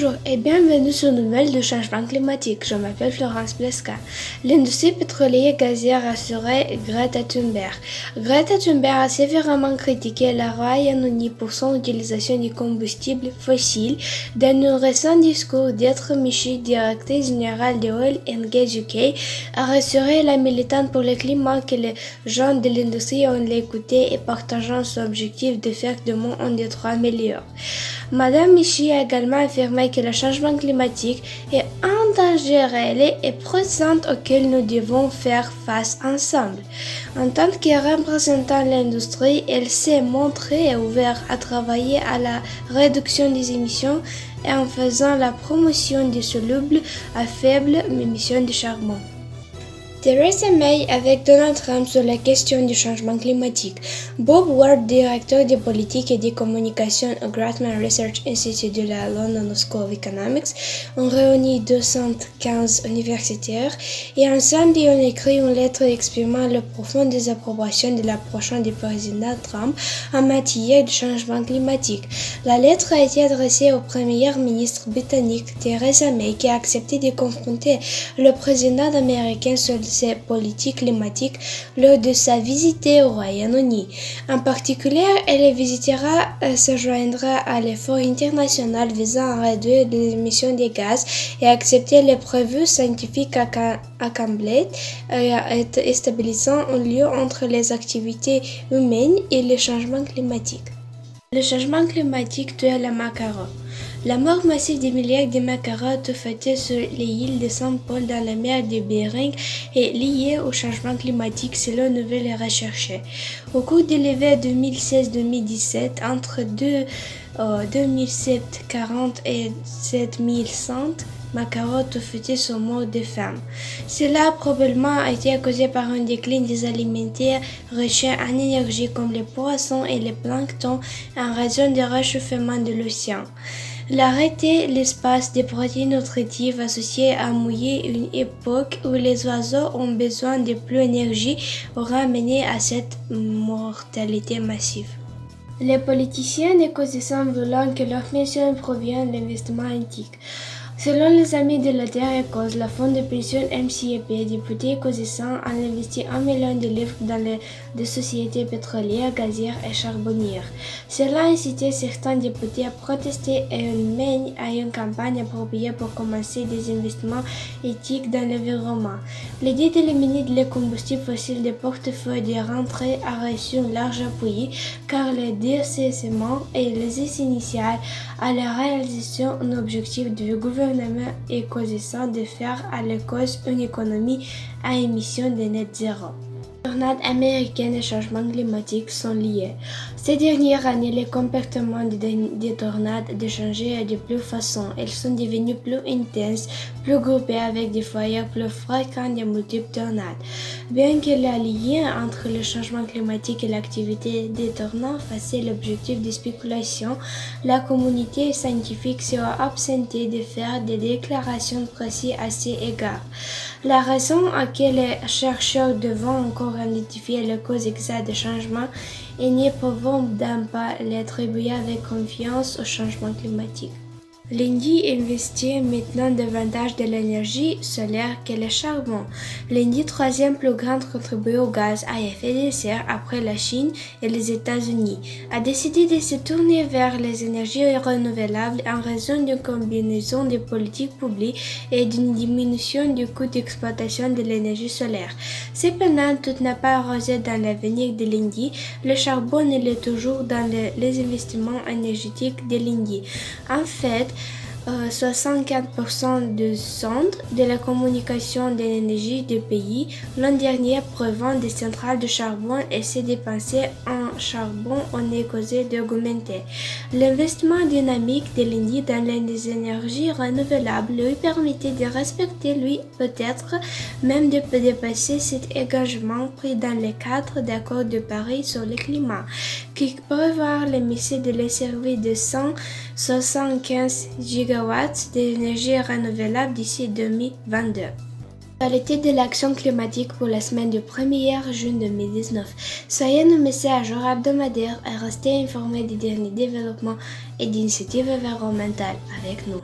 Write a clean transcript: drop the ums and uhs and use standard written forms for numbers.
Bonjour et bienvenue sur Nouvelles du changement climatique. Je m'appelle Florence Pleska. L'industrie pétrolière gazière rassurait Greta Thunberg. Greta Thunberg a sévèrement critiqué la Royaume-Uni pour son utilisation du combustible fossile dans un récent discours d'être Michi, directrice générale de Oil and Gas UK, a rassuré la militante pour le climat que les gens de l'industrie ont l'écouté et partageant son objectif de faire du monde un des trois meilleurs. Madame Michi a également affirmé que le changement climatique est un danger réel et présent auquel nous devons faire face ensemble. En tant que représentant de l'industrie, elle s'est montrée ouverte à travailler à la réduction des émissions et en faisant la promotion des solubles à faible émission de charbon. Theresa May avec Donald Trump sur la question du changement climatique. Bob Ward, directeur de politique et de communication au Grattan Research Institute de la London School of Economics, ont réuni 215 universitaires et ensemble ils ont écrit une lettre exprimant le profond désapprobation de l'approche du président Trump en matière de changement climatique. La lettre a été adressée au premier ministre britannique Theresa May qui a accepté de confronter le président américain sur ses politiques climatiques lors de sa visite au Royaume-Uni. En particulier, elle se joindra à l'effort international visant à réduire les émissions de gaz et à accepter les prévus scientifiques accablés et stabilisant un lien entre les activités humaines et le changement climatique. Le changement climatique tue la macaroni. La mort massive des milliards de macarons faits sur les îles de Saint-Paul dans la mer de Bering est liée au changement climatique selon nouvelles recherches. Au cours de l'hiver 2016-2017, entre 2740 et 7100 macarons fêtés sont morts de faim. Cela a probablement été causé par un déclin des alimentaires riches en énergie comme les poissons et les planctons en raison du réchauffement de l'océan. L'arrêté l'espace des protéines nutritives associées à mouiller une époque où les oiseaux ont besoin de plus d'énergie aura mené à cette mortalité massive. Les politiciens écossais veulent que leur mission provienne d'investissements antiques. Selon les Amis de la Terre Écosse, la fonds de pension MCEP, député écossais, a investi 1 million de livres dans des sociétés pétrolières, gazières et charbonnières. Cela a incité certains députés à protester et mène à une campagne appropriée pour commencer des investissements éthiques dans l'environnement. L'idée d'éliminer les combustibles fossiles des portefeuilles de rentrée a reçu un large appui car le décessement et les initiales à la réalisation d'un objectif du gouvernement écossais de faire à l'Écosse une économie à émissions de net zéro. Les tornades américaines et changements climatiques sont liés. Ces dernières années, les comportements des tornades ont changé de plus façon. Elles sont devenues plus intenses, plus groupées avec des foyers plus fréquents de multiples tornades. Bien que le lien entre le changement climatique et l'activité des tornades fasse l'objectif de spéculation, la communauté scientifique sera absentée de faire des déclarations précises à cet égard. La raison à laquelle les chercheurs devront encore identifier les causes exactes des changements et ne pouvons pas les attribuer avec confiance au changement climatique. L'Indie investit maintenant davantage de l'énergie solaire que le charbon. L'Indie, troisième plus grande contributeur au gaz à effet de serre après la Chine et les États-Unis, a décidé de se tourner vers les énergies renouvelables en raison d'une combinaison de politiques publiques et d'une diminution du coût d'exploitation de l'énergie solaire. Cependant, tout n'a pas arrosé dans l'avenir de l'Indie. Le charbon est toujours dans les investissements énergétiques de l'Indie. En fait, 64% du centre de la communication de l'énergie du pays l'an dernier prévoit des centrales de charbon et s'est dépensé en charbon en Écosse d'augmenter. L'investissement dynamique de l'Indie dans les énergies renouvelables lui permettait de respecter, peut-être même de dépasser cet engagement pris dans le cadre d'accords de Paris sur le climat, qui prévoit l'émission de les services de 175 gigawatts d'énergie renouvelable d'ici 2022. Qualité de l'action climatique pour la semaine du 1er juin 2019. Soyez nos messages hebdomadaires et restez informés des derniers développements et d'initiatives environnementales avec nous.